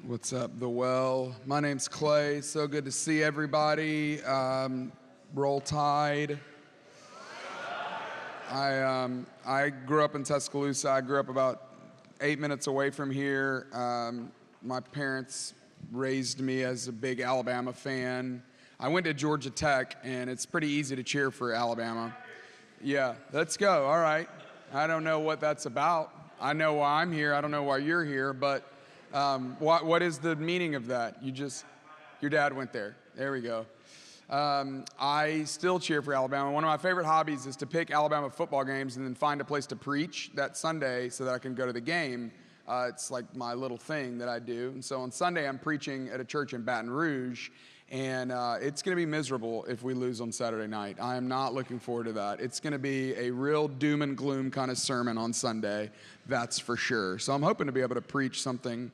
What's up, The Well? My name's Clay. So good to see everybody. Roll Tide. I grew up in Tuscaloosa. I grew up about 8 minutes away from here. My parents raised me as a big Alabama fan. I went to Georgia Tech, and it's pretty easy to cheer for Alabama. Yeah, let's go. All right. I don't know what that's about. I know why I'm here. I don't know why you're here, but what is the meaning of that? Your dad went there. There we go. I still cheer for Alabama. One of my favorite hobbies is to pick Alabama football games and then find a place to preach that Sunday so that I can go to the game. It's like my little thing that I do. And so on Sunday, I'm preaching at a church in Baton Rouge, and it's going to be miserable if we lose on Saturday night. I am not looking forward to that. It's going to be a real doom and gloom kind of sermon on Sunday, that's for sure. So I'm hoping to be able to preach something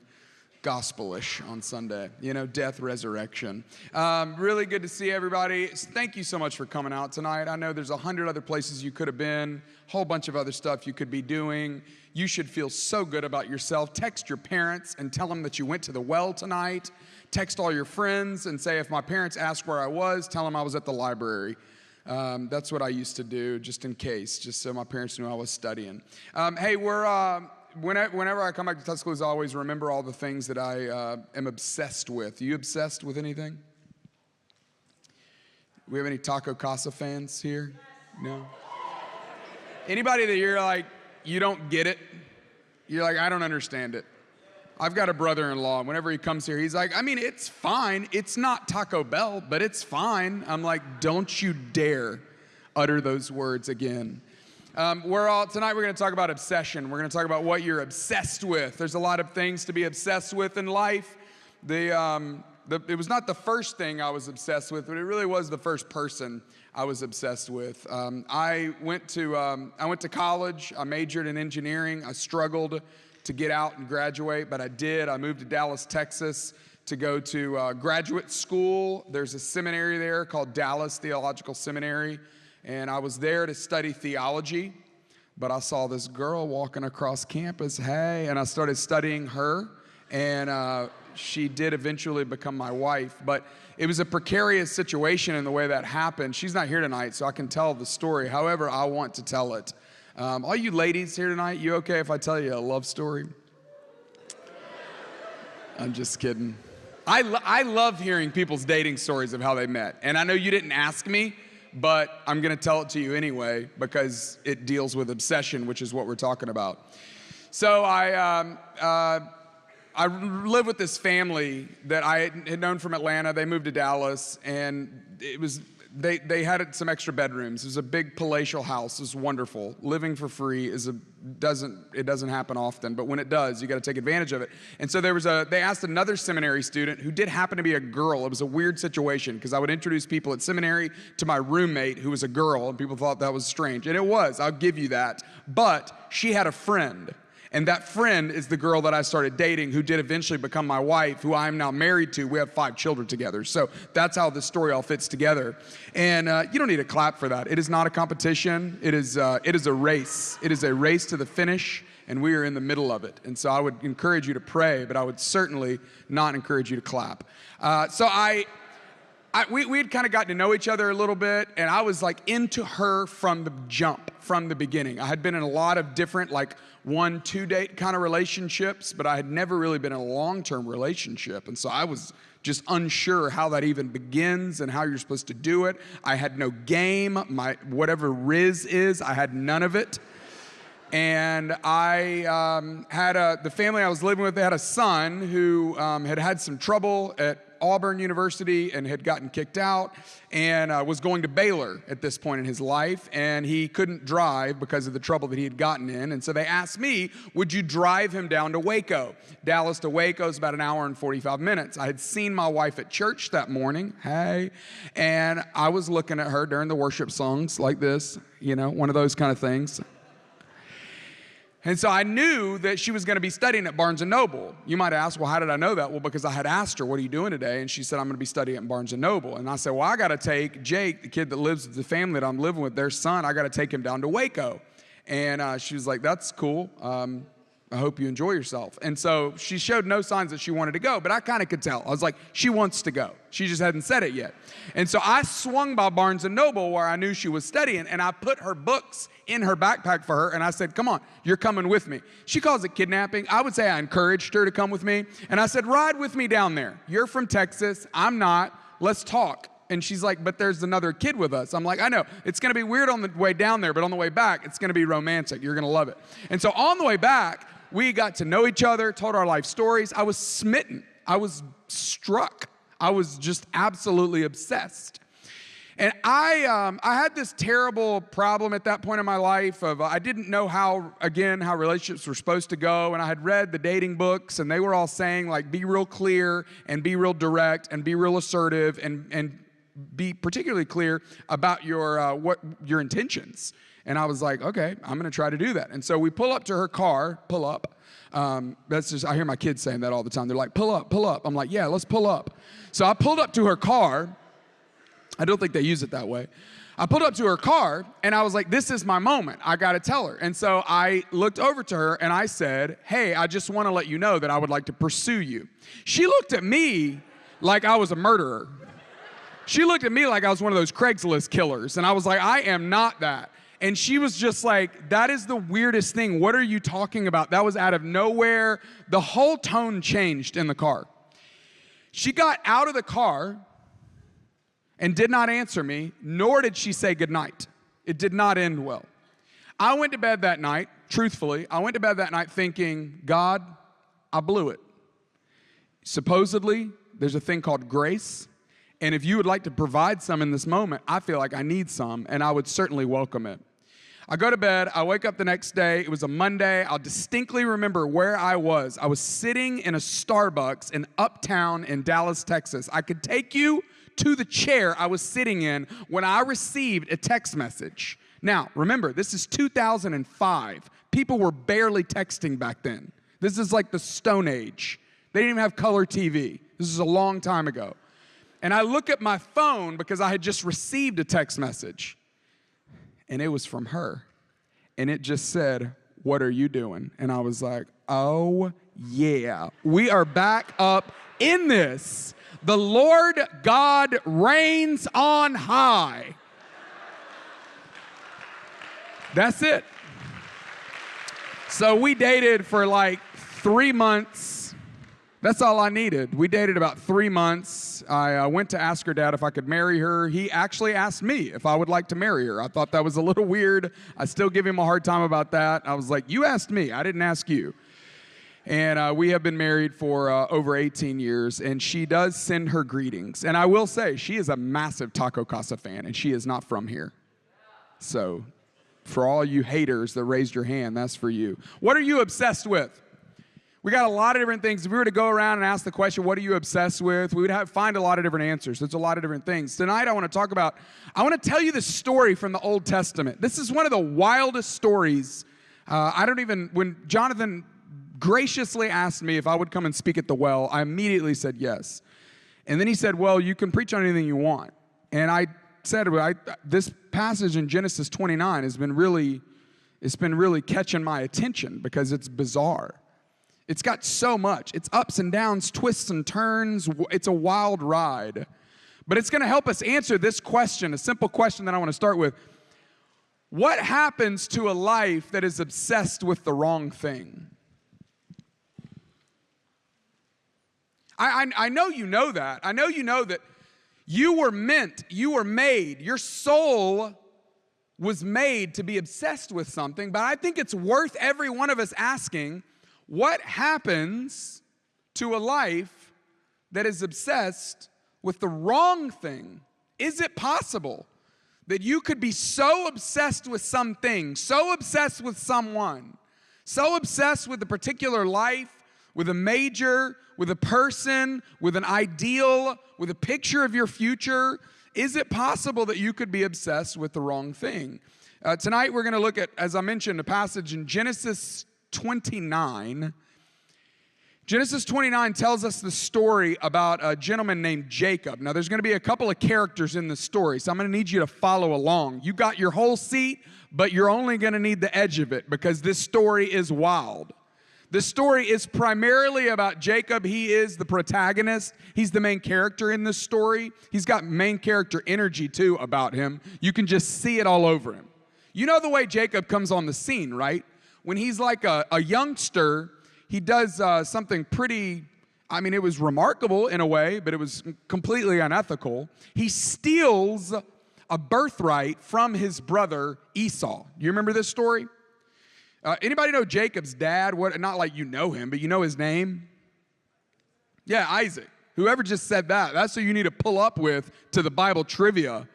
gospelish on Sunday, death, resurrection. Really good to see everybody. Thank you so much for coming out tonight. I know there's 100 other places you could have been, a whole bunch of other stuff you could be doing. You should feel so good about yourself. Text your parents and tell them that you went to the well tonight. Text all your friends and say, if my parents ask where I was, tell them I was at the library. That's what I used to do, just in case, just so my parents knew I was studying. Hey, whenever I come back to Tuscaloosa, I always remember all the things that I am obsessed with. Are you obsessed with anything? We have any Taco Casa fans here? No? Anybody that you're like, you don't get it? You're like, I don't understand it. I've got a brother-in-law, and whenever he comes here, he's like, it's fine. It's not Taco Bell, but it's fine. I'm like, don't you dare utter those words again. Tonight we're going to talk about obsession. We're going to talk about what you're obsessed with. There's a lot of things to be obsessed with in life. It was not the first thing I was obsessed with, but it really was the first person I was obsessed with. I went to college. I majored in engineering. I struggled to get out and graduate, but I did. I moved to Dallas, Texas to go to graduate school. There's a seminary there called Dallas Theological Seminary. And I was there to study theology, but I saw this girl walking across campus, and I started studying her, and she did eventually become my wife. But it was a precarious situation in the way that happened. She's not here tonight, so I can tell the story however I want to tell it. All you ladies here tonight, you okay if I tell you a love story? I'm just kidding. I love hearing people's dating stories of how they met. And I know you didn't ask me, but I'm going to tell it to you anyway because it deals with obsession, which is what we're talking about. So I live with this family that I had known from Atlanta. They moved to Dallas, and they had some extra bedrooms. It was a big palatial house. It was wonderful. Living for free doesn't happen often, but when it does, you got to take advantage of it. And so they asked another seminary student who did happen to be a girl. It was a weird situation because I would introduce people at seminary to my roommate who was a girl, and people thought that was strange. And it was, I'll give you that. But she had a friend. And that friend is the girl that I started dating, who did eventually become my wife, who I am now married to. We have 5 children together. So that's how the story all fits together. And you don't need to clap for that. It is not a competition. It is a race. It is a race to the finish, and we are in the middle of it. And so I would encourage you to pray, but I would certainly not encourage you to clap. We had kind of gotten to know each other a little bit, and I was like into her from the jump, from the beginning. I had been in a lot of different 1-2 date kind of relationships, but I had never really been in a long-term relationship. And so I was just unsure how that even begins and how you're supposed to do it. I had no game. Whatever Riz is, I had none of it. And I the family I was living with, they had a son who had some trouble at Auburn University and had gotten kicked out and was going to Baylor at this point in his life, and he couldn't drive because of the trouble that he had gotten in. And so they asked me, would you drive him down to Waco? Dallas to Waco is about an hour and 45 minutes. I had seen my wife at church that morning, and I was looking at her during the worship songs like this, one of those kind of things. And so I knew that she was going to be studying at Barnes & Noble. You might ask, well, how did I know that? Well, because I had asked her, what are you doing today? And she said, I'm going to be studying at Barnes & Noble. And I said, well, I got to take Jake, the kid that lives with the family that I'm living with, their son, I got to take him down to Waco. And she was like, that's cool. I hope you enjoy yourself. And so she showed no signs that she wanted to go, but I kind of could tell. I was like, she wants to go. She just hadn't said it yet. And so I swung by Barnes & Noble where I knew she was studying, and I put her books in her backpack for her, and I said, come on, you're coming with me. She calls it kidnapping. I would say I encouraged her to come with me. And I said, ride with me down there. You're from Texas. I'm not. Let's talk. And she's like, but there's another kid with us. I'm like, I know. It's going to be weird on the way down there, but on the way back, it's going to be romantic. You're going to love it. And so on the way back, we got to know each other, told our life stories. I was smitten. I was struck. I was just absolutely obsessed. And I had this terrible problem at that point in my life of I didn't know how relationships were supposed to go. And I had read the dating books, and they were all saying, like, be real clear and be real direct and be real assertive and be particularly clear about your intentions. And I was like, okay, I'm going to try to do that. And so we pull up to her car, pull up. I hear my kids saying that all the time. They're like, pull up, pull up. I'm like, yeah, let's pull up. So I pulled up to her car. I don't think they use it that way. I pulled up to her car, and I was like, this is my moment. I got to tell her. And so I looked over to her, and I said, hey, I just want to let you know that I would like to pursue you. She looked at me like I was a murderer. She looked at me like I was one of those Craigslist killers. And I was like, I am not that. And she was just like, that is the weirdest thing. What are you talking about? That was out of nowhere. The whole tone changed in the car. She got out of the car and did not answer me, nor did she say goodnight. It did not end well. I went to bed that night, truthfully, thinking, God, I blew it. Supposedly, there's a thing called grace. And if you would like to provide some in this moment, I feel like I need some, and I would certainly welcome it. I go to bed. I wake up the next day. It was a Monday. I'll distinctly remember where I was. I was sitting in a Starbucks in Uptown in Dallas, Texas. I could take you to the chair I was sitting in when I received a text message. Now, remember, this is 2005. People were barely texting back then. This is like the Stone Age. They didn't even have color TV. This is a long time ago. And I look at my phone because I had just received a text message. And it was from her. And it just said, what are you doing? And I was like, oh, yeah. We are back up in this. The Lord God reigns on high. That's it. So we dated for like 3 months. That's all I needed. We dated about 3 months. I went to ask her dad if I could marry her. He actually asked me if I would like to marry her. I thought that was a little weird. I still give him a hard time about that. I was like, you asked me. I didn't ask you. And we have been married for over 18 years, and she does send her greetings. And I will say, she is a massive Taco Casa fan, and she is not from here. So for all you haters that raised your hand, that's for you. What are you obsessed with? We got a lot of different things. If we were to go around and ask the question, what are you obsessed with? We would find a lot of different answers. There's a lot of different things. Tonight I want to tell you the story from the Old Testament. This is one of the wildest stories. When Jonathan graciously asked me if I would come and speak at the well, I immediately said yes. And then he said, well, you can preach on anything you want. And I said, this passage in Genesis 29 has been really catching my attention because it's bizarre. It's got so much. It's ups and downs, twists and turns. It's a wild ride. But it's going to help us answer this question, a simple question that I want to start with. What happens to a life that is obsessed with the wrong thing? I know you know that. I know you know that you were made, your soul was made to be obsessed with something, but I think it's worth every one of us asking, what happens to a life that is obsessed with the wrong thing? Is it possible that you could be so obsessed with something, so obsessed with someone, so obsessed with a particular life, with a major, with a person, with an ideal, with a picture of your future? Is it possible that you could be obsessed with the wrong thing? Tonight we're going to look at, as I mentioned, a passage in Genesis 29. Genesis 29 tells us the story about a gentleman named Jacob. Now, there's going to be a couple of characters in the story, so I'm going to need you to follow along. You got your whole seat, but you're only going to need the edge of it because this story is wild. The story is primarily about Jacob. He is the protagonist. He's the main character in this story. He's got main character energy too about him. You can just see it all over him. You know the way Jacob comes on the scene, right? When he's like a youngster, he does something pretty, it was remarkable in a way, but it was completely unethical. He steals a birthright from his brother Esau. You remember this story? Anybody know Jacob's dad? What? Not like you know him, but you know his name? Yeah, Isaac. Whoever just said that, that's who you need to pull up with to the Bible trivia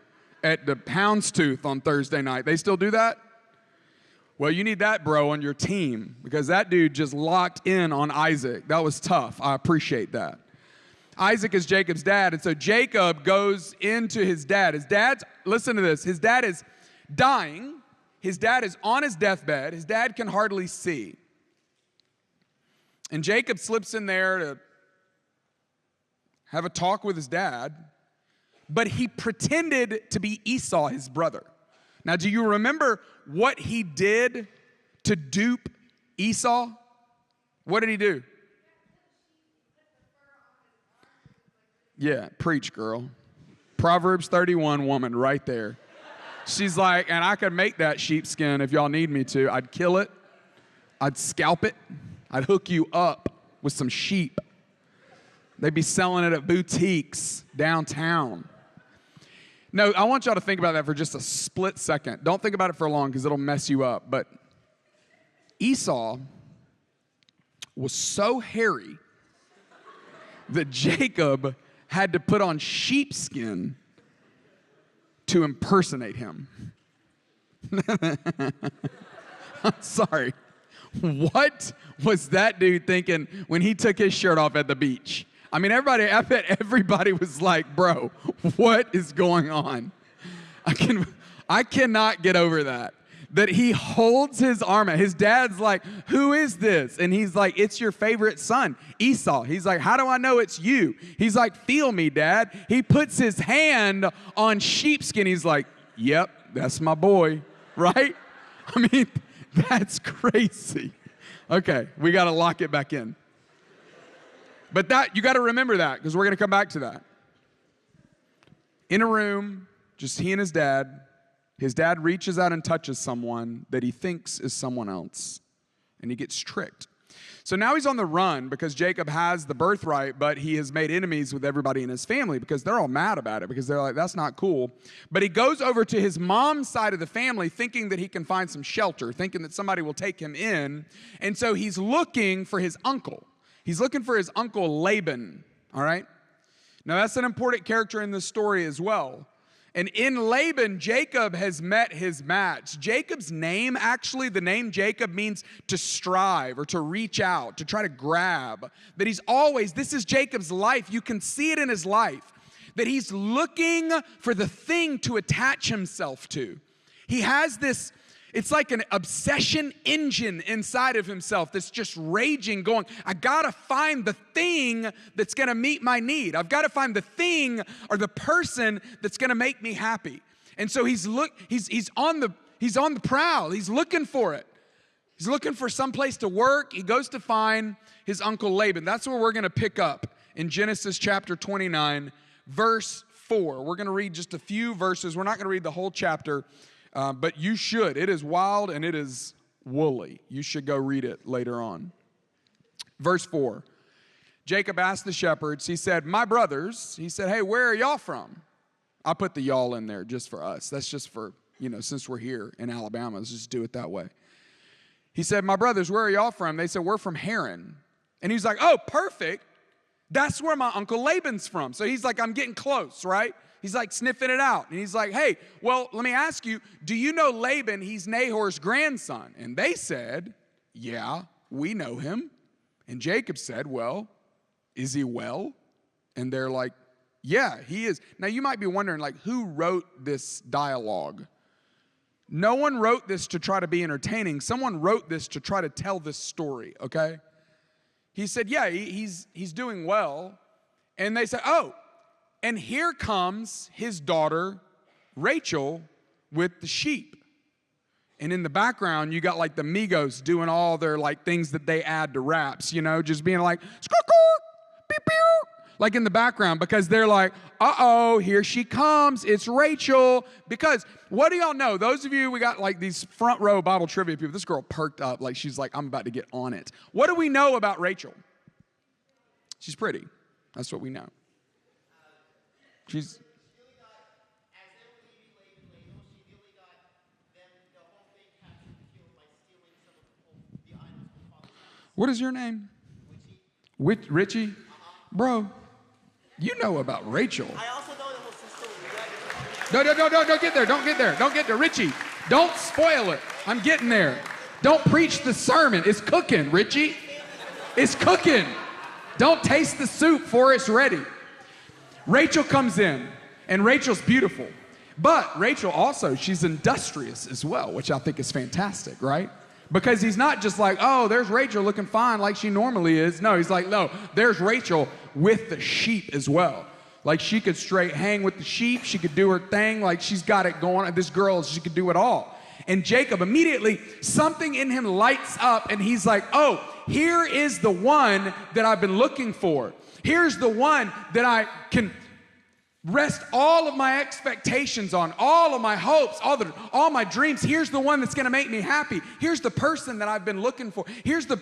at the Houndstooth on Thursday night. They still do that? Well, you need that bro on your team because that dude just locked in on Isaac. That was tough. I appreciate that. Isaac is Jacob's dad, and so Jacob goes into his dad. Listen to this, his dad is dying. His dad is on his deathbed. His dad can hardly see. And Jacob slips in there to have a talk with his dad, but he pretended to be Esau, his brother. Now, do you remember what he did to dupe Esau? What did he do? Yeah, preach, girl. Proverbs 31 woman right there. She's like, and I could make that sheepskin if y'all need me to. I'd kill it. I'd scalp it. I'd hook you up with some sheep. They'd be selling it at boutiques downtown. No, I want y'all to think about that for just a split second. Don't think about it for long because it'll mess you up. But Esau was so hairy that Jacob had to put on sheepskin to impersonate him. I'm sorry. What was that dude thinking when he took his shirt off at the beach? I bet everybody was like, bro, what is going on? I cannot get over that. That he holds his arm out. His dad's like, who is this? And he's like, it's your favorite son, Esau. He's like, how do I know it's you? He's like, feel me, Dad. He puts his hand on sheepskin. He's like, yep, that's my boy, right? That's crazy. Okay, we got to lock it back in. But you got to remember that because we're going to come back to that. In a room, just he and his dad. His dad reaches out and touches someone that he thinks is someone else, and he gets tricked. So now he's on the run because Jacob has the birthright, but he has made enemies with everybody in his family because they're all mad about it because they're like, that's not cool. But he goes over to his mom's side of the family thinking that he can find some shelter, thinking that somebody will take him in. And so he's looking for his uncle. He's looking for his uncle Laban, all right? Now that's an important character in this story as well. And in Laban, Jacob has met his match. Jacob's name, actually, the name Jacob means to strive or to reach out, to try to grab. That this is Jacob's life. You can see it in his life. That he's looking for the thing to attach himself to. He has this, it's like an obsession engine inside of himself that's just raging, going, I gotta find the thing that's gonna meet my need. I've gotta find the thing or the person that's gonna make me happy. And so he's on the prowl. He's looking for it. He's looking for some place to work. He goes to find his uncle Laban. That's where we're gonna pick up in Genesis chapter 29, verse 4. We're gonna read just a few verses. We're not gonna read the whole chapter. But you should. It is wild and it is woolly. You should go read it later on. Verse 4. Jacob asked the shepherds, he said, my brothers, he said, hey, where are y'all from? I'll put the y'all in there just for us. That's just for, since we're here in Alabama, let's just do it that way. He said, my brothers, where are y'all from? They said, we're from Haran. And he's like, oh, perfect. That's where my uncle Laban's from. So he's like, I'm getting close, right? He's like sniffing it out. And he's like, hey, well, let me ask you, do you know Laban? He's Nahor's grandson. And they said, yeah, we know him. And Jacob said, well, is he well? And they're like, yeah, he is. Now you might be wondering, like, who wrote this dialogue? No one wrote this to try to be entertaining. Someone wrote this to try to tell this story, okay? He said, yeah, he's doing well. And they said, oh, and here comes his daughter, Rachel, with the sheep. And in the background, you got like the Migos doing all their like things that they add to raps, you know, just being like, beep, beep, like in the background, because they're like, uh-oh, here she comes. It's Rachel. Because what do y'all know? Those of you, we got like these front row Bible trivia people. This girl perked up like she's like, I'm about to get on it. What do we know about Rachel? She's pretty. That's what we know. She's... What is your name? Richie? Bro, you know about Rachel. I also know that was sister. No, don't get there. Don't get there. Richie, don't spoil it. I'm getting there. Don't preach the sermon. It's cooking, Richie. It's cooking. Don't taste the soup before it's ready. Rachel comes in, and Rachel's beautiful. But Rachel also, she's industrious as well, which I think is fantastic, right? Because he's not just like, oh, there's Rachel looking fine like she normally is. No, he's like, no, there's Rachel with the sheep as well. Like she could straight hang with the sheep. She could do her thing. Like she's got it going. This girl, she could do it all. And Jacob immediately, something in him lights up and he's like, oh, here is the one that I've been looking for. Here's the one that I can rest all of my expectations on, all of my hopes, all my dreams. Here's the one that's going to make me happy. Here's the person that I've been looking for. Here's the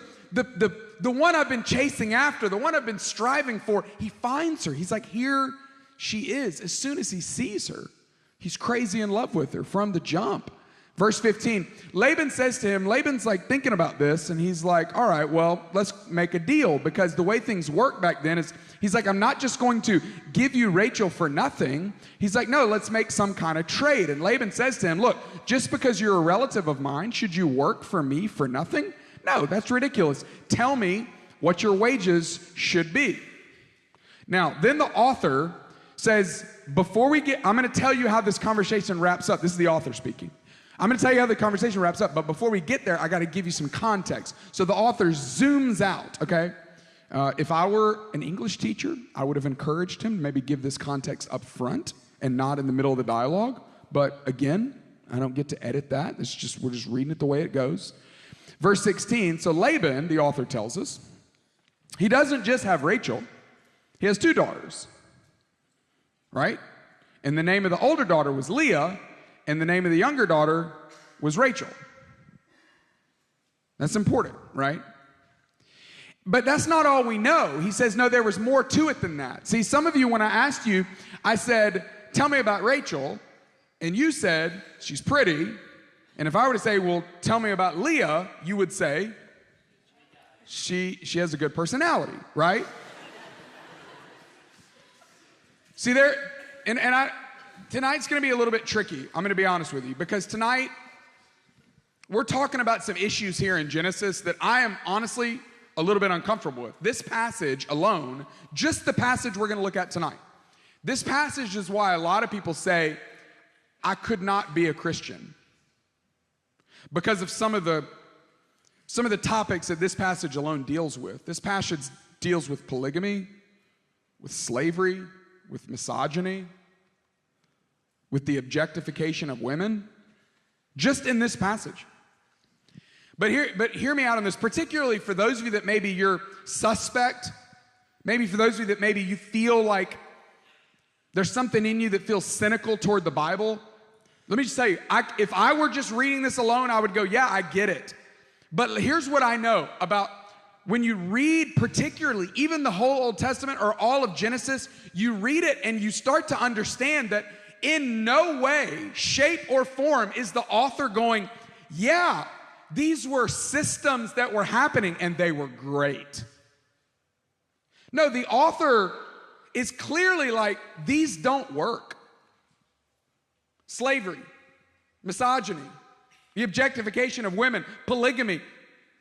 one I've been chasing after, the one I've been striving for. He finds her. He's like, here she is. As soon as he sees her, he's crazy in love with her from the jump. Verse 15, Laban says to him, Laban's like thinking about this, and he's like, all right, well, let's make a deal, because the way things worked back then is, he's like, I'm not just going to give you Rachel for nothing. He's like, no, let's make some kind of trade. And Laban says to him, look, just because you're a relative of mine, should you work for me for nothing? No, that's ridiculous. Tell me what your wages should be. Now, then the author says, I'm going to tell you how this conversation wraps up. This is the author speaking. I'm going to tell you how the conversation wraps up, but before we get there, I got to give you some context. So the author zooms out, okay? If I were an English teacher, I would have encouraged him to maybe give this context up front and not in the middle of the dialogue. But again, I don't get to edit that. We're just reading it the way it goes. Verse 16, so Laban, the author tells us, he doesn't just have Rachel, he has 2 daughters, right? And the name of the older daughter was Leah, and the name of the younger daughter was Rachel. That's important, right? But that's not all we know. He says, no, there was more to it than that. See, some of you, when I asked you, I said, tell me about Rachel, and you said, she's pretty. And if I were to say, well, tell me about Leah, you would say, she has a good personality, right? See, tonight's going to be a little bit tricky. I'm going to be honest with you, because tonight we're talking about some issues here in Genesis that I am honestly a little bit uncomfortable with. This passage alone, just the passage we're going to look at tonight. This passage is why a lot of people say, I could not be a Christian, because of some of the topics that this passage alone deals with. This passage deals with polygamy, with slavery, with misogyny, with the objectification of women, just in this passage. But hear me out on this, particularly for those of you that maybe you're suspect, maybe for those of you that maybe you feel like there's something in you that feels cynical toward the Bible. Let me just tell you, if I were just reading this alone, I would go, yeah, I get it. But here's what I know about when you read particularly even the whole Old Testament or all of Genesis, you read it and you start to understand that in no way, shape, or form is the author going, yeah, these were systems that were happening and they were great. No, the author is clearly like, these don't work. Slavery, misogyny, the objectification of women, polygamy.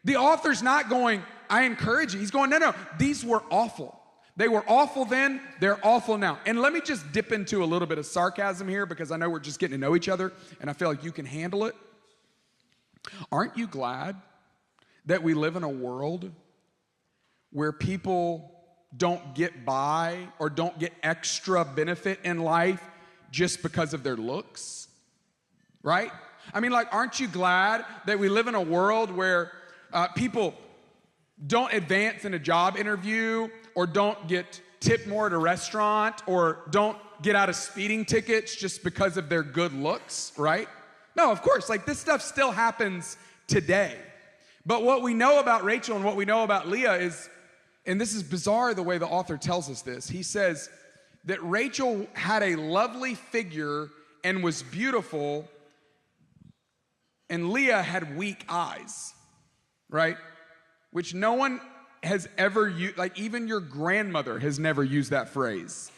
The author's not going, I encourage you. He's going, no, these were awful. They were awful then, they're awful now. And let me just dip into a little bit of sarcasm here, because I know we're just getting to know each other and I feel like you can handle it. Aren't you glad that we live in a world where people don't get by or don't get extra benefit in life just because of their looks, right? I mean, like, aren't you glad that we live in a world where people don't advance in a job interview, or don't get tipped more at a restaurant, or don't get out of speeding tickets just because of their good looks, right? No, of course, like, this stuff still happens today. But what we know about Rachel and what we know about Leah is, and this is bizarre the way the author tells us this, he says that Rachel had a lovely figure and was beautiful, and Leah had weak eyes, right? Which no one has ever used, like even your grandmother has never used that phrase.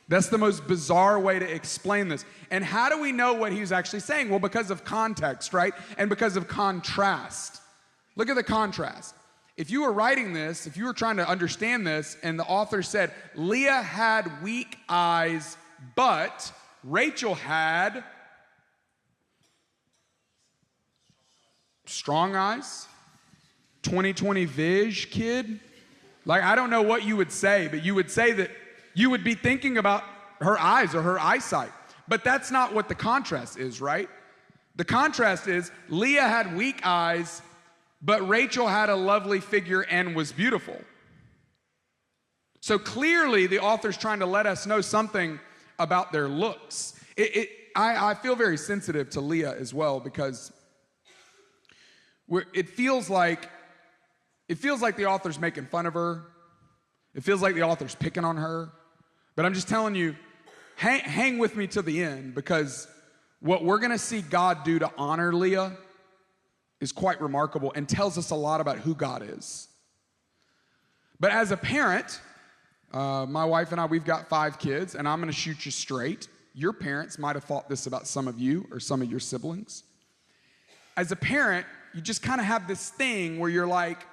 That's the most bizarre way to explain this. And how do we know what he's actually saying? Well, because of context, right? And because of contrast. Look at the contrast. If you were writing this, if you were trying to understand this, and the author said, Leah had weak eyes, but Rachel had strong eyes, 20/20 vision, kid. Like, I don't know what you would say, but you would say that you would be thinking about her eyes or her eyesight. But that's not what the contrast is, right? The contrast is Leah had weak eyes, but Rachel had a lovely figure and was beautiful. So clearly the author's trying to let us know something about their looks. I feel very sensitive to Leah as well, because it feels like the author's making fun of her. It feels like the author's picking on her. But I'm just telling you, hang with me to the end, because what we're going to see God do to honor Leah is quite remarkable and tells us a lot about who God is. But as a parent, my wife and I, we've got 5 kids, and I'm going to shoot you straight. Your parents might have thought this about some of you or some of your siblings. As a parent, you just kind of have this thing where you're like,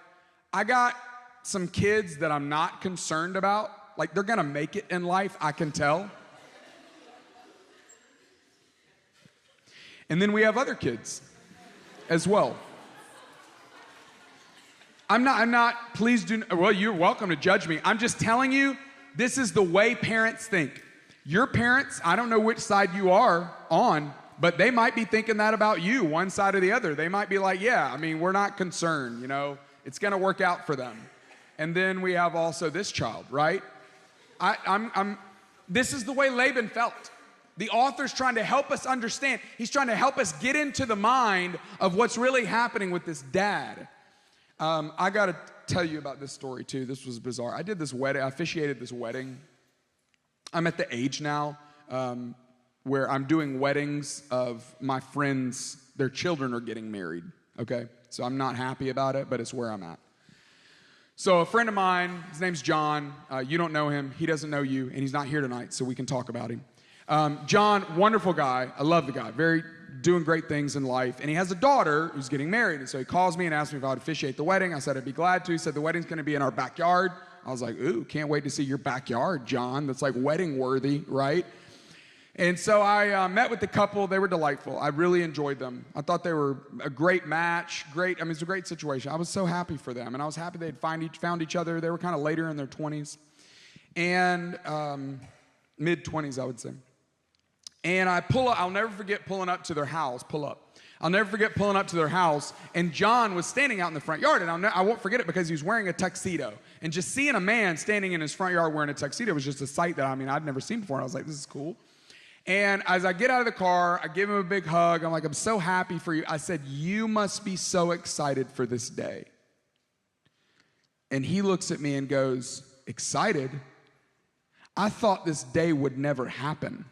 I got some kids that I'm not concerned about. Like, they're gonna make it in life, I can tell. And then we have other kids as well. I'm not, please do, well, you're welcome to judge me. I'm just telling you, this is the way parents think. Your parents, I don't know which side you are on, but they might be thinking that about you, one side or the other. They might be like, yeah, I mean, we're not concerned, you know, it's gonna work out for them. And then we have also this child, right? This is the way Laban felt. The author's trying to help us understand. He's trying to help us get into the mind of what's really happening with this dad. I got to tell you about this story too. This was bizarre. I did this wedding. I officiated this wedding. I'm at the age now where I'm doing weddings of my friends. Their children are getting married, okay? So I'm not happy about it, but it's where I'm at. So a friend of mine, his name's John. You don't know him. He doesn't know you, and he's not here tonight, so we can talk about him. John, wonderful guy. I love the guy. Doing great things in life. And he has a daughter who's getting married. And so he calls me and asks me if I would officiate the wedding. I said I'd be glad to. He said the wedding's going to be in our backyard. I was like, ooh, can't wait to see your backyard, John. That's like wedding worthy, right? And so I met with the couple. They were delightful. I really enjoyed them. I thought they were a great match. Great. I mean, it's a great situation. I was so happy for them. And I was happy they'd found each other. They were kind of later in their 20s. And mid-20s, I would say. And I'll never forget pulling up to their house, I'll never forget pulling up to their house, and John was standing out in the front yard, and I won't forget it because he was wearing a tuxedo. And just seeing a man standing in his front yard wearing a tuxedo was just a sight that, I'd never seen before, and I was like, this is cool. And as I get out of the car, I give him a big hug. I'm like, I'm so happy for you. I said, you must be so excited for this day. And he looks at me and goes, excited? I thought this day would never happen.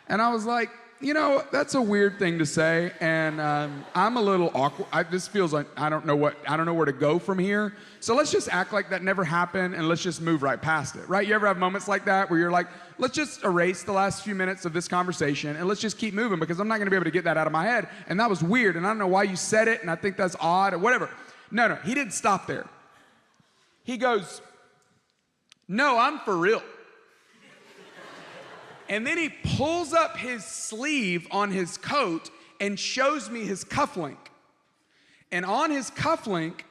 And I was like, you know, that's a weird thing to say, and I'm a little awkward. This feels like I don't know where to go from here. So let's just act like that never happened, and let's just move right past it, right? You ever have moments like that where you're like, let's just erase the last few minutes of this conversation, and let's just keep moving, because I'm not going to be able to get that out of my head. And that was weird, and I don't know why you said it, and I think that's odd, or whatever. No, he didn't stop there. He goes, no, I'm for real. And then he pulls up his sleeve on his coat and shows me his cufflink. And on his cufflink,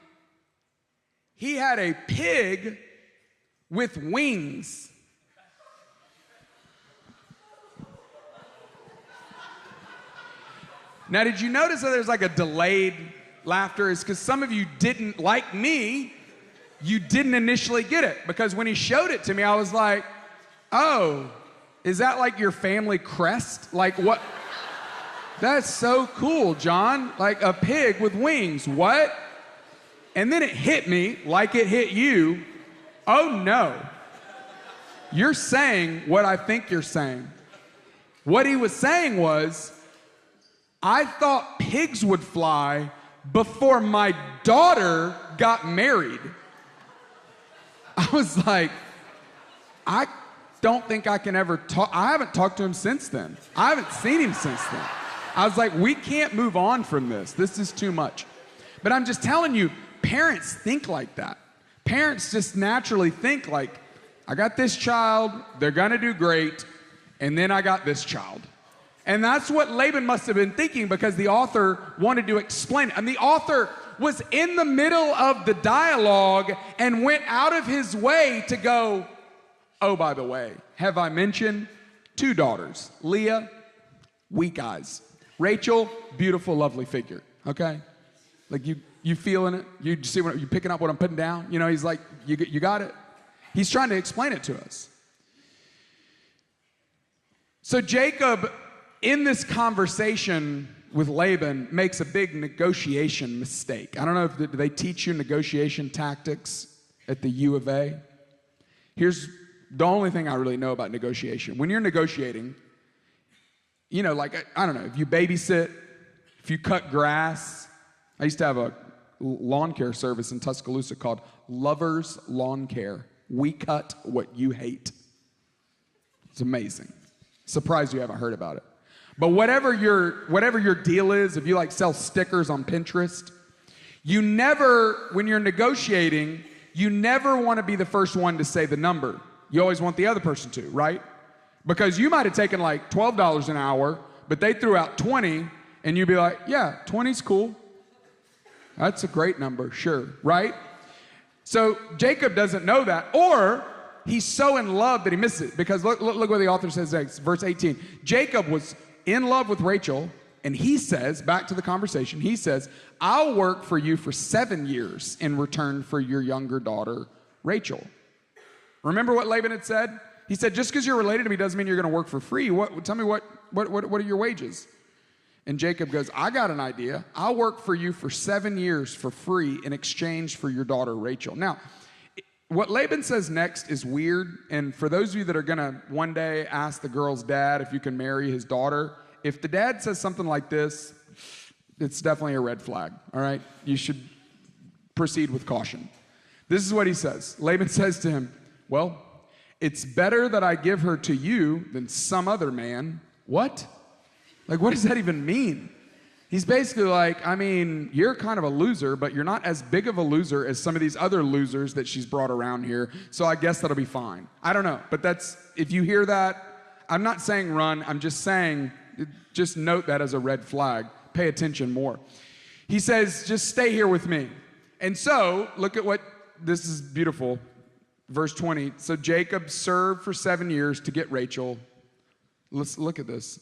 he had a pig with wings. Now, did you notice that there's like a delayed laughter? Is because some of you didn't, like me, you didn't initially get it. Because when he showed it to me, I was like, oh, is that like your family crest? Like what? That's so cool, John. Like a pig with wings. What? And then it hit me like it hit you. Oh no. You're saying what I think you're saying. What he was saying was, I thought pigs would fly before my daughter got married. I was like, I don't think I can ever talk. I haven't talked to him since then. I haven't seen him since then. I was like, we can't move on from this. This is too much. But I'm just telling you, parents think like that. Parents just naturally think like, I got this child, they're gonna do great, and then I got this child. And that's what Laban must have been thinking, because the author wanted to explain it. And the author was in the middle of the dialogue and went out of his way to go, oh, by the way, have I mentioned 2 daughters? Leah, weak eyes. Rachel, beautiful, lovely figure, okay? Like you feeling it? You see what you picking up what I'm putting down? You know, he's like, you got it? He's trying to explain it to us. So Jacob, in this conversation with Laban, makes a big negotiation mistake. I don't know if they teach you negotiation tactics at the U of A. Here's the only thing I really know about negotiation. When you're negotiating, you know, like, I don't know, if you babysit, if you cut grass. I used to have a lawn care service in Tuscaloosa called Lovers Lawn Care. We cut what you hate. It's amazing. Surprised you haven't heard about it. But whatever your deal is, if you like sell stickers on Pinterest, you never, when you're negotiating, you never want to be the first one to say the number. You always want the other person to, right? Because you might have taken like $12 an hour, but they threw out 20, and you'd be like, yeah, 20's cool. That's a great number, sure, right? So Jacob doesn't know that, or he's so in love that he misses it. Because look what the author says next, verse 18. Jacob was in love with Rachel, and he says, back to the conversation, he says, I'll work for you for 7 years in return for your younger daughter, Rachel. Remember what Laban had said? He said, just because you're related to me doesn't mean you're going to work for free. Tell me what are your wages? And Jacob goes, I got an idea. I'll work for you for 7 years for free in exchange for your daughter, Rachel. Now, what Laban says next is weird. And for those of you that are going to one day ask the girl's dad if you can marry his daughter, if the dad says something like this, it's definitely a red flag, all right? You should proceed with caution. This is what he says. Laban says to him, well, it's better that I give her to you than some other man. What? Like, what does that even mean? He's basically like, I mean, you're kind of a loser, but you're not as big of a loser as some of these other losers that she's brought around here, so I guess that'll be fine. I don't know, but that's, if you hear that, I'm not saying run, I'm just saying, just note that as a red flag. Pay attention more. He says, just stay here with me. And so, look at what, this is beautiful. Verse 20, so Jacob served for 7 years to get Rachel. Let's look at this.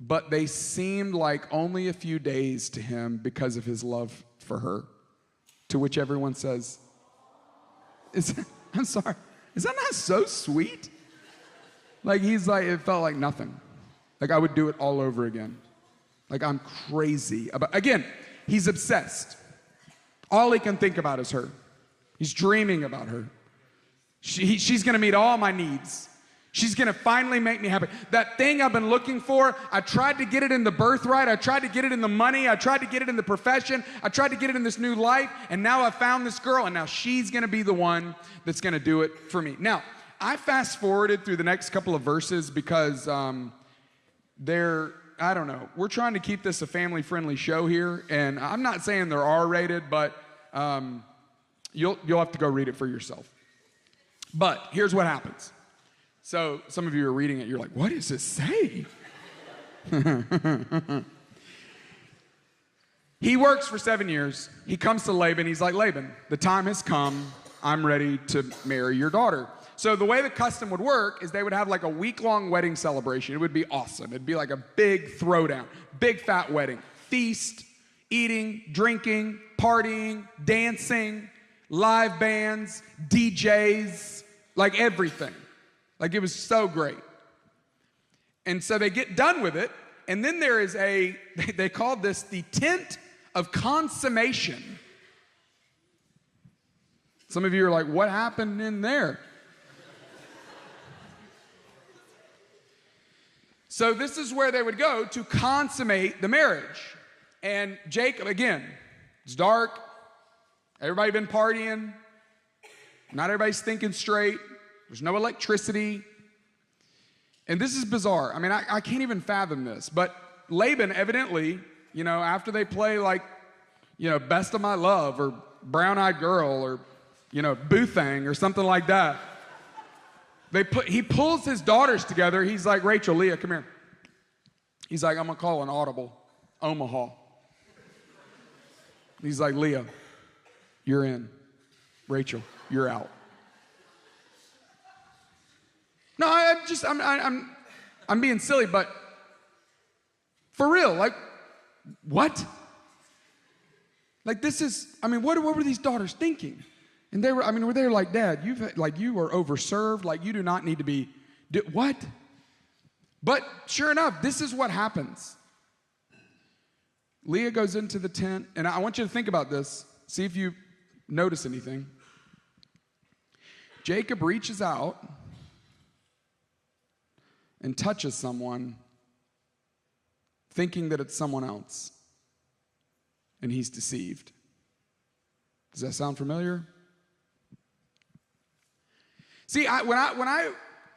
But they seemed like only a few days to him because of his love for her. To which everyone says, I'm sorry, is that not so sweet? Like, he's like, it felt like nothing. Like, I would do it all over again. Like, I'm crazy about, again, he's obsessed. All he can think about is her. He's dreaming about her. She's gonna meet all my needs. She's gonna finally make me happy. That thing I've been looking for, I tried to get it in the birthright, I tried to get it in the money, I tried to get it in the profession, I tried to get it in this new life, and now I found this girl, and now she's gonna be the one that's gonna do it for me. Now, I fast forwarded through the next couple of verses because I don't know, we're trying to keep this a family-friendly show here, and I'm not saying they're R-rated, but you'll have to go read it for yourself. But here's what happens. So some of you are reading it, you're like, what does it say? He works for 7 years. He comes to Laban. He's like, Laban, the time has come. I'm ready to marry your daughter. So the way the custom would work is they would have like a week-long wedding celebration. It would be awesome. It'd be like a big throwdown, big fat wedding, feast, eating, drinking, partying, dancing, live bands, DJs, like everything. Like it was so great. And so they get done with it, and then there is they called this the tent of consummation. Some of you are like, what happened in there? So this is where they would go to consummate the marriage. And Jacob, again, it's dark. Everybody been partying. Not everybody's thinking straight. There's no electricity. And this is bizarre. I mean, I can't even fathom this. But Laban evidently, after they play like, Best of My Love or Brown Eyed Girl or, Boothang or something like that, he pulls his daughters together. He's like, Rachel, Leah, come here. He's like, I'm going to call an audible, Omaha. He's like, Leah, you're in. Rachel, you're out. No, I'm being silly, but for real, like, what? Like this is, what were these daughters thinking? And they were they like, Dad, you are overserved, like you do not need to be, what? But sure enough, this is what happens. Leah goes into the tent, and I want you to think about this, see if you notice anything. Jacob reaches out and touches someone, thinking that it's someone else, and he's deceived. Does that sound familiar? See, when I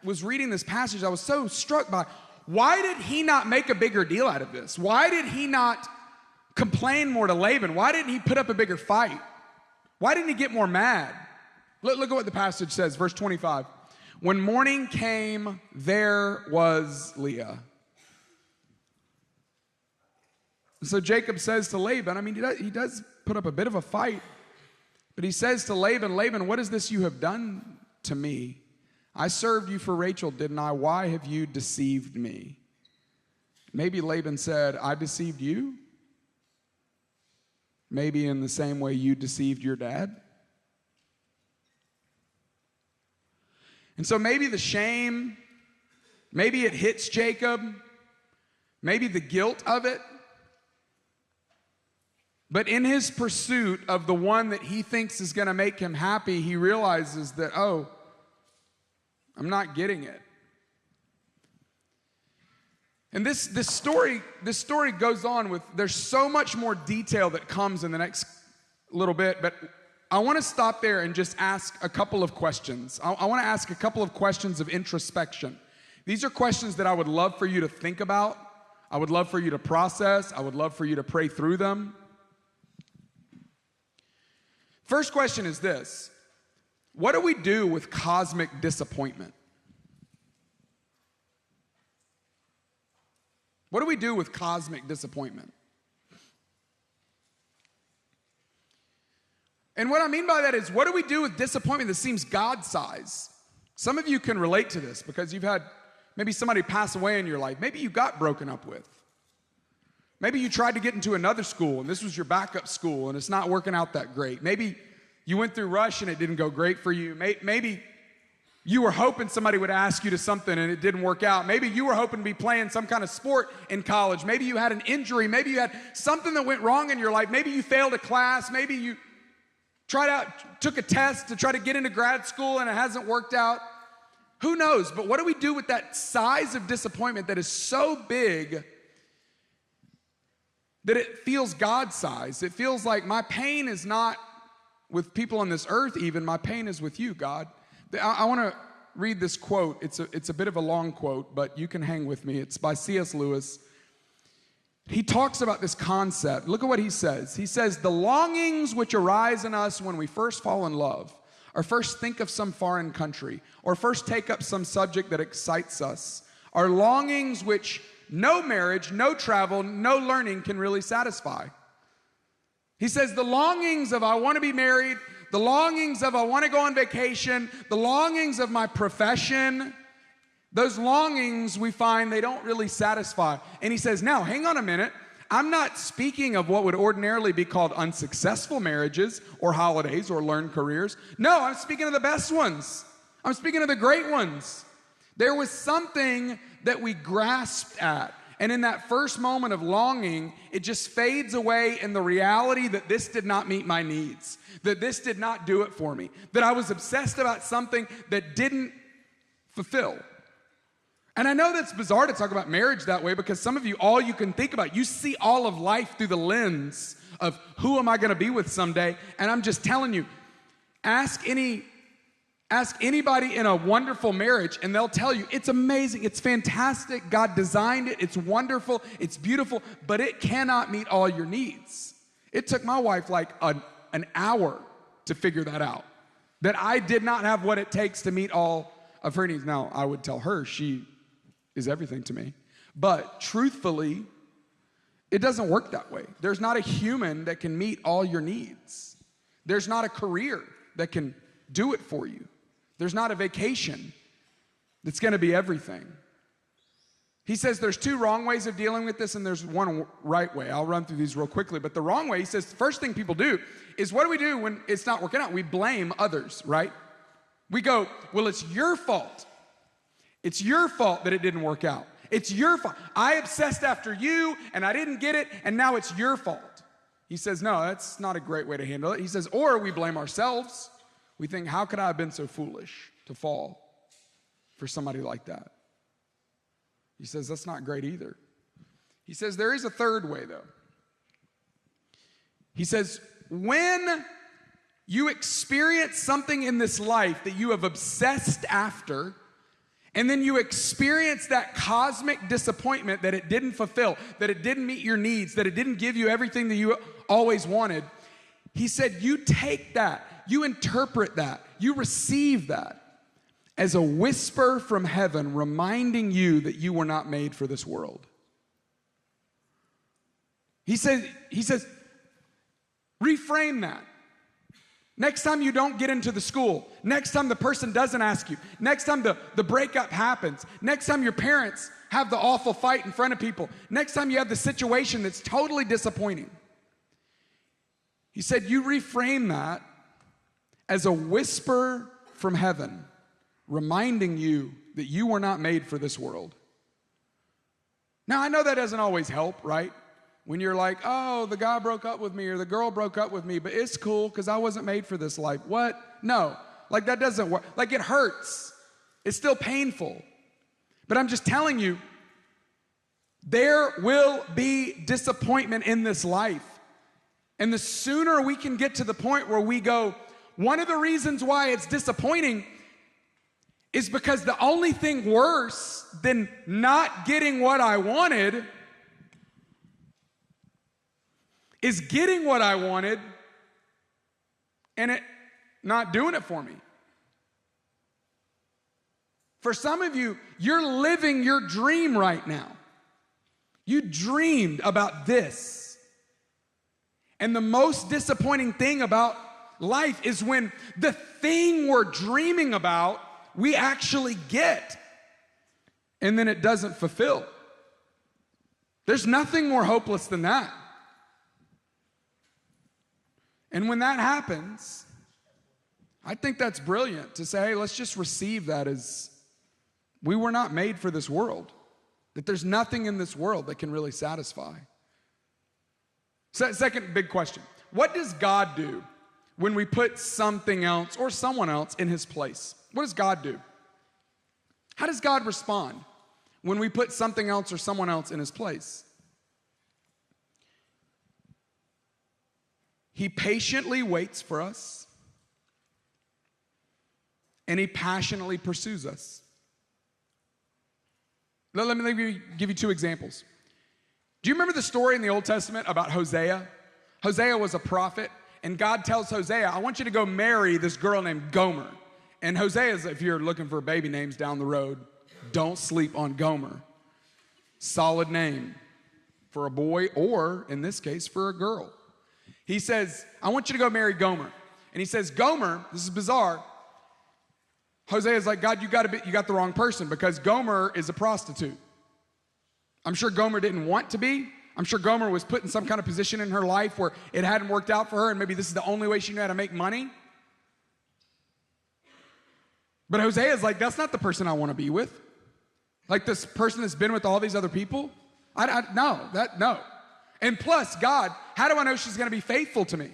was reading this passage, I was so struck by, why did he not make a bigger deal out of this? Why did he not complain more to Laban? Why didn't he put up a bigger fight? Why didn't he get more mad? Look at what the passage says, verse 25. When morning came, there was Leah. So Jacob says to Laban, he does put up a bit of a fight, but he says to Laban, Laban, what is this you have done to me? I served you for Rachel, didn't I? Why have you deceived me? Maybe Laban said, I deceived you? Maybe in the same way you deceived your dad? And so maybe the shame, maybe it hits Jacob, maybe the guilt of it. But in his pursuit of the one that he thinks is going to make him happy, he realizes that, I'm not getting it. And this story goes on with, there's so much more detail that comes in the next little bit, but I want to stop there and just ask a couple of questions. I want to ask a couple of questions of introspection. These are questions that I would love for you to think about. I would love for you to process. I would love for you to pray through them. First question is this: what do we do with cosmic disappointment? What do we do with cosmic disappointment? And what I mean by that is, what do we do with disappointment that seems God-sized? Some of you can relate to this because you've had maybe somebody pass away in your life. Maybe you got broken up with. Maybe you tried to get into another school and this was your backup school and it's not working out that great. Maybe you went through Rush and it didn't go great for you. Maybe you were hoping somebody would ask you to something and it didn't work out. Maybe you were hoping to be playing some kind of sport in college. Maybe you had an injury. Maybe you had something that went wrong in your life. Maybe you failed a class. Maybe you took a test to try to get into grad school and it hasn't worked out. Who knows? But what do we do with that size of disappointment that is so big that it feels God-sized? It feels like my pain is not with people on this earth even. My pain is with you, God. I want to read this quote. It's a bit of a long quote, but you can hang with me. It's by C.S. Lewis. He talks about this concept. Look at what he says. He says, the longings which arise in us when we first fall in love, or first think of some foreign country, or first take up some subject that excites us, are longings which no marriage, no travel, no learning can really satisfy. He says the longings of I want to be married, the longings of I want to go on vacation, the longings of my profession, those longings we find they don't really satisfy. And he says, now, hang on a minute. I'm not speaking of what would ordinarily be called unsuccessful marriages or holidays or learned careers. No, I'm speaking of the best ones. I'm speaking of the great ones. There was something that we grasped at. And in that first moment of longing, it just fades away in the reality that this did not meet my needs, that this did not do it for me, that I was obsessed about something that didn't fulfill. And I know that's bizarre to talk about marriage that way because some of you, all you can think about, you see all of life through the lens of who am I going to be with someday? And I'm just telling you, ask anybody in a wonderful marriage and they'll tell you it's amazing, it's fantastic, God designed it, it's wonderful, it's beautiful, but it cannot meet all your needs. It took my wife like an hour to figure that out, that I did not have what it takes to meet all of her needs. Now, I would tell her she is everything to me. But truthfully, it doesn't work that way. There's not a human that can meet all your needs. There's not a career that can do it for you. There's not a vacation that's going to be everything. He says there's two wrong ways of dealing with this and there's one right way. I'll run through these real quickly. But the wrong way, he says the first thing people do is what do we do when it's not working out? We blame others, right? We go, well, it's your fault. It's your fault that it didn't work out. It's your fault. I obsessed after you and I didn't get it and now it's your fault. He says, no, that's not a great way to handle it. He says, or we blame ourselves. We think, how could I have been so foolish to fall for somebody like that? He says, that's not great either. He says, there is a third way though. He says, when you experience something in this life that you have obsessed after, and then you experience that cosmic disappointment that it didn't fulfill, that it didn't meet your needs, that it didn't give you everything that you always wanted. He said, you take that, you interpret that, you receive that as a whisper from heaven reminding you that you were not made for this world. He says, reframe that. Next time you don't get into the school, next time the person doesn't ask you, next time the breakup happens, next time your parents have the awful fight in front of people, next time you have the situation that's totally disappointing. He said, you reframe that as a whisper from heaven, reminding you that you were not made for this world. Now, I know that doesn't always help, right? When you're like, oh, the guy broke up with me or the girl broke up with me, but it's cool because I wasn't made for this life. What? No, like that doesn't work. Like it hurts. It's still painful. But I'm just telling you, there will be disappointment in this life. And the sooner we can get to the point where we go, one of the reasons why it's disappointing is because the only thing worse than not getting what I wanted is getting what I wanted and it not doing it for me. For some of you, you're living your dream right now. You dreamed about this. And the most disappointing thing about life is when the thing we're dreaming about, we actually get, and then it doesn't fulfill. There's nothing more hopeless than that. And when that happens, I think that's brilliant to say, hey, let's just receive that as we were not made for this world. That there's nothing in this world that can really satisfy. Second big question. What does God do when we put something else or someone else in his place? What does God do? How does God respond when we put something else or someone else in his place? He patiently waits for us, and he passionately pursues us. Let me give you two examples. Do you remember the story in the Old Testament about Hosea? Hosea was a prophet, and God tells Hosea, I want you to go marry this girl named Gomer. And Hosea's, if you're looking for baby names down the road, don't sleep on Gomer. Solid name for a boy, or in this case, for a girl. He says, I want you to go marry Gomer. And he says, Gomer, this is bizarre. Hosea's like, God, you got the wrong person, because Gomer is a prostitute. I'm sure Gomer didn't want to be. I'm sure Gomer was put in some kind of position in her life where it hadn't worked out for her, and maybe this is the only way she knew how to make money. But Hosea's like, that's not the person I want to be with. Like this person that's been with all these other people. No. And plus, God, how do I know she's going to be faithful to me?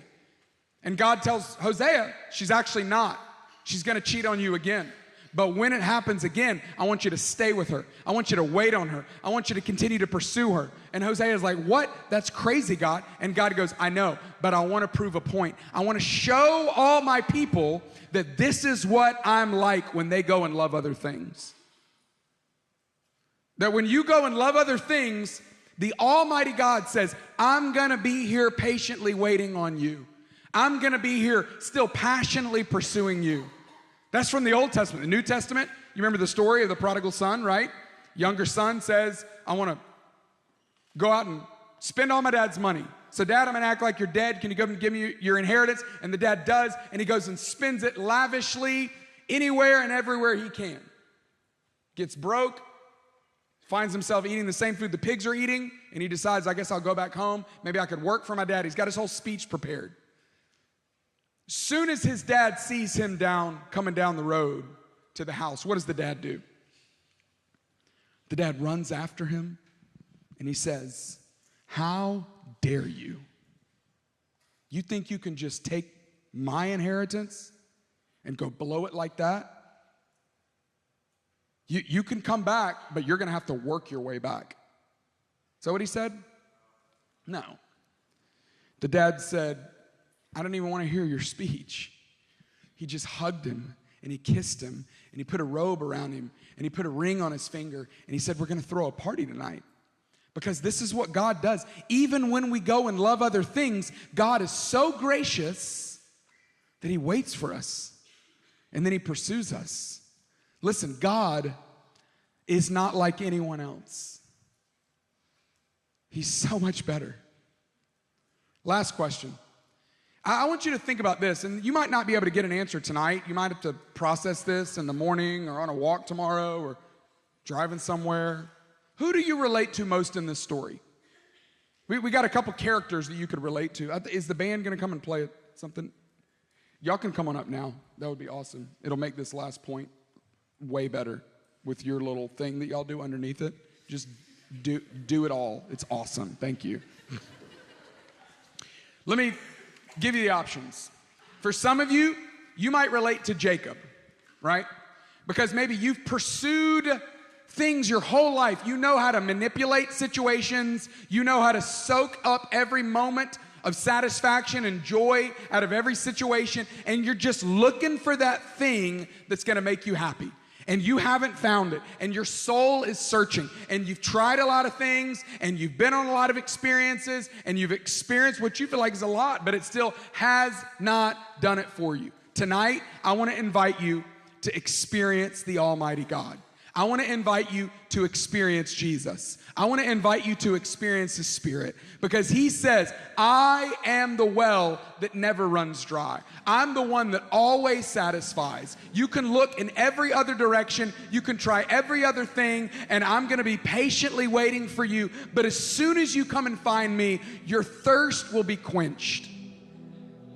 And God tells Hosea, she's actually not. She's going to cheat on you again. But when it happens again, I want you to stay with her. I want you to wait on her. I want you to continue to pursue her. And Hosea is like, what? That's crazy, God. And God goes, I know, but I want to prove a point. I want to show all my people that this is what I'm like when they go and love other things. That when you go and love other things, the Almighty God says, I'm going to be here patiently waiting on you. I'm going to be here still passionately pursuing you. That's from the Old Testament. The New Testament, you remember the story of the prodigal son, right? Younger son says, I want to go out and spend all my dad's money. So dad, I'm going to act like you're dead. Can you go and give me your inheritance? And the dad does, and he goes and spends it lavishly anywhere and everywhere he can. Gets broke, finds himself eating the same food the pigs are eating, and he decides, I guess I'll go back home. Maybe I could work for my dad. He's got his whole speech prepared. Soon as his dad sees him coming down the road to the house, what does the dad do? The dad runs after him and he says, how dare you? You think you can just take my inheritance and go blow it like that? You can come back, but you're going to have to work your way back. Is that what he said? No. The dad said, I don't even want to hear your speech. He just hugged him and he kissed him and he put a robe around him and he put a ring on his finger and he said, we're going to throw a party tonight. Because this is what God does. Even when we go and love other things, God is so gracious that he waits for us and then he pursues us. Listen, God is not like anyone else. He's so much better. Last question. I want you to think about this, and you might not be able to get an answer tonight. You might have to process this in the morning or on a walk tomorrow or driving somewhere. Who do you relate to most in this story? We got a couple characters that you could relate to. Is the band going to come and play something? Y'all can come on up now. That would be awesome. It'll make this last point way better with your little thing that y'all do underneath it. Just do it all. It's awesome. Thank you. Let me give you the options. For some of you, you might relate to Jacob, right? Because maybe you've pursued things your whole life. You know how to manipulate situations. You know how to soak up every moment of satisfaction and joy out of every situation. And you're just looking for that thing that's going to make you happy. And you haven't found it, and your soul is searching, and you've tried a lot of things, and you've been on a lot of experiences, and you've experienced what you feel like is a lot, but it still has not done it for you. Tonight, I want to invite you to experience the Almighty God. I want to invite you to experience Jesus. I want to invite you to experience His Spirit, because He says, I am the well that never runs dry. I'm the one that always satisfies. You can look in every other direction. You can try every other thing, and I'm going to be patiently waiting for you. But as soon as you come and find me, your thirst will be quenched.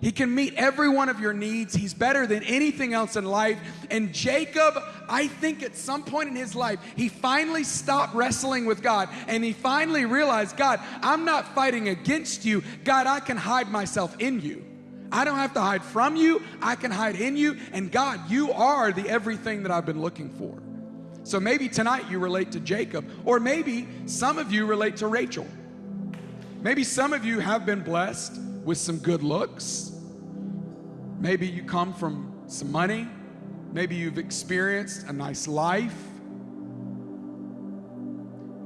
He can meet every one of your needs. He's better than anything else in life. And Jacob, I think at some point in his life, he finally stopped wrestling with God. And he finally realized, God, I'm not fighting against you. God, I can hide myself in you. I don't have to hide from you. I can hide in you. And God, you are the everything that I've been looking for. So maybe tonight you relate to Jacob. Or maybe some of you relate to Rachel. Maybe some of you have been blessed with some good looks. Maybe you come from some money. Maybe you've experienced a nice life.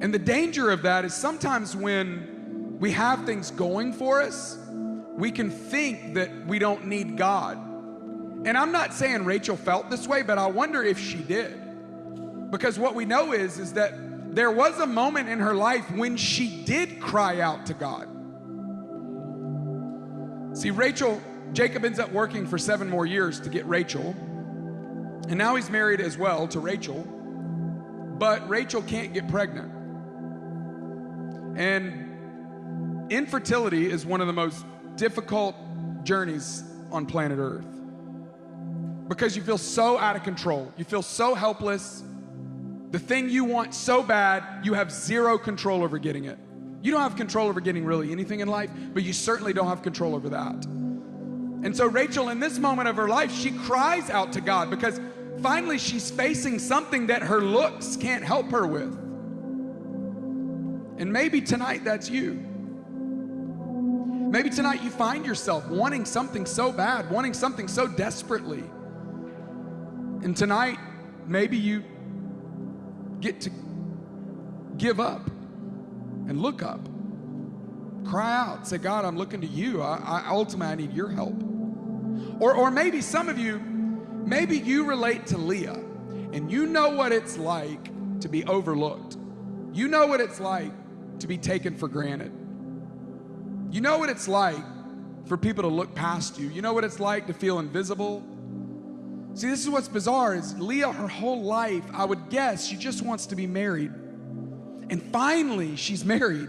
And the danger of that is sometimes when we have things going for us, we can think that we don't need God. And I'm not saying Rachel felt this way, but I wonder if she did. Because what we know is that there was a moment in her life when she did cry out to God. See, Rachel Jacob ends up working for 7 more years to get Rachel. And now he's married as well to Rachel. But Rachel can't get pregnant. And infertility is one of the most difficult journeys on planet Earth. Because you feel so out of control. You feel so helpless. The thing you want so bad, you have zero control over getting it. You don't have control over getting really anything in life, but you certainly don't have control over that. And so Rachel, in this moment of her life, she cries out to God because finally she's facing something that her looks can't help her with. And maybe tonight that's you. Maybe tonight you find yourself wanting something so bad, wanting something so desperately. And tonight, maybe you get to give up and look up. Cry out, say, God, I'm looking to you. Ultimately, I need your help. Or maybe some of you, maybe you relate to Leah and you know what it's like to be overlooked. You know what it's like to be taken for granted. You know what it's like for people to look past you. You know what it's like to feel invisible. See, this is what's bizarre is Leah, her whole life, I would guess she just wants to be married. And finally, she's married,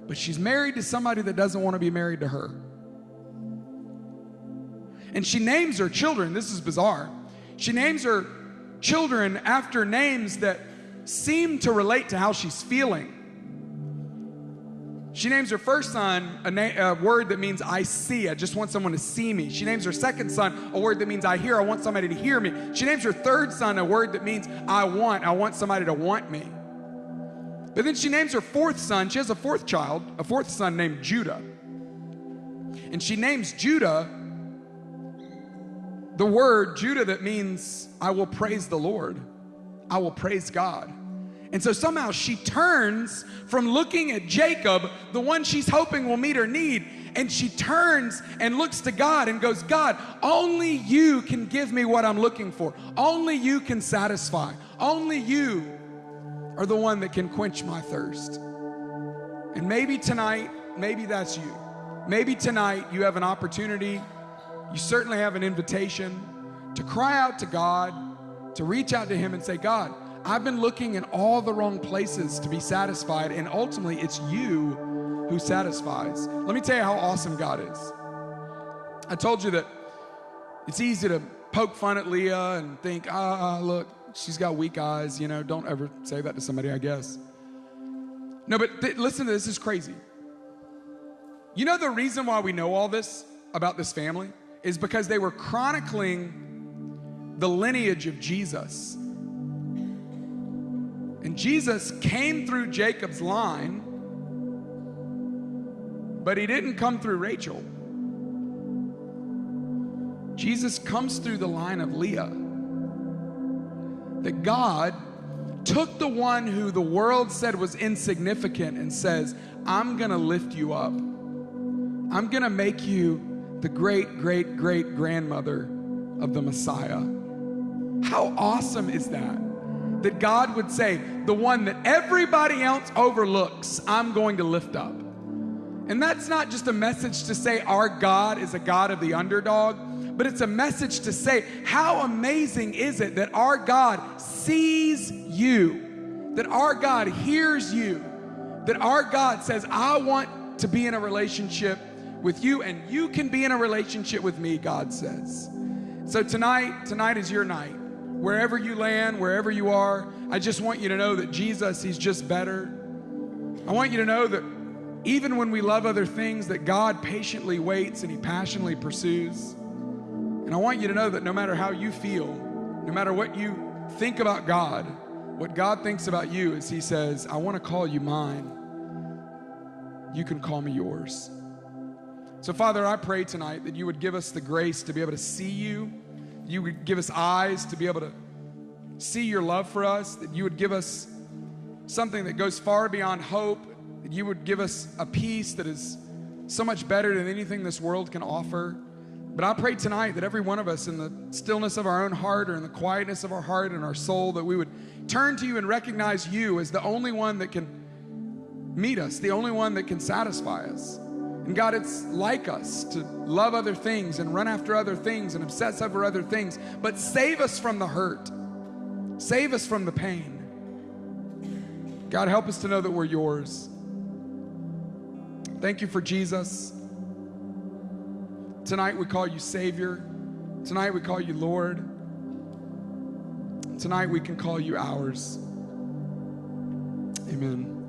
but she's married to somebody that doesn't want to be married to her. And she names her children, this is bizarre. She names her children after names that seem to relate to how she's feeling. She names her first son a word that means I see. I just want someone to see me. She names her second son a word that means I hear. I want somebody to hear me. She names her third son a word that means I want somebody to want me. But then she names her fourth son. She has a fourth child, a fourth son named Judah. And she names Judah the word Judah that means I will praise the Lord. I will praise God. And so somehow she turns from looking at Jacob, the one she's hoping will meet her need, and she turns and looks to God and goes, God, only you can give me what I'm looking for. Only you can satisfy. Only you are the one that can quench my thirst. And maybe tonight, maybe that's you. Maybe tonight you have an opportunity, you certainly have an invitation to cry out to God, to reach out to him and say, God, I've been looking in all the wrong places to be satisfied, and ultimately it's you who satisfies. Let me tell you how awesome God is. I told you that it's easy to poke fun at Leah and think, look, she's got weak eyes, you know, don't ever say that to somebody, I guess. No, but listen to this, this is crazy. You know the reason why we know all this about this family is because they were chronicling the lineage of Jesus. And Jesus came through Jacob's line, but he didn't come through Rachel. Jesus comes through the line of Leah. That God took the one who the world said was insignificant and says, I'm gonna lift you up. I'm gonna make you the great, great, great grandmother of the Messiah. How awesome is that? That God would say, the one that everybody else overlooks, I'm going to lift up. And that's not just a message to say our God is a God of the underdog, but it's a message to say, how amazing is it that our God sees you, that our God hears you, that our God says, I want to be in a relationship with you, and you can be in a relationship with me, God says. So tonight is your night. Wherever you land, wherever you are, I just want you to know that Jesus, he's just better. I want you to know that even when we love other things, that God patiently waits and he passionately pursues. And I want you to know that no matter how you feel, no matter what you think about God, what God thinks about you is he says, I want to call you mine. You can call me yours. So Father, I pray tonight that you would give us the grace to be able to see you. You would give us eyes to be able to see your love for us, that you would give us something that goes far beyond hope, that you would give us a peace that is so much better than anything this world can offer. But I pray tonight that every one of us in the stillness of our own heart or in the quietness of our heart and our soul, that we would turn to you and recognize you as the only one that can meet us, the only one that can satisfy us. And God, it's like us to love other things and run after other things and obsess over other things, but save us from the hurt. Save us from the pain. God, help us to know that we're yours. Thank you for Jesus. Tonight we call you Savior. Tonight we call you Lord. Tonight we can call you ours. Amen.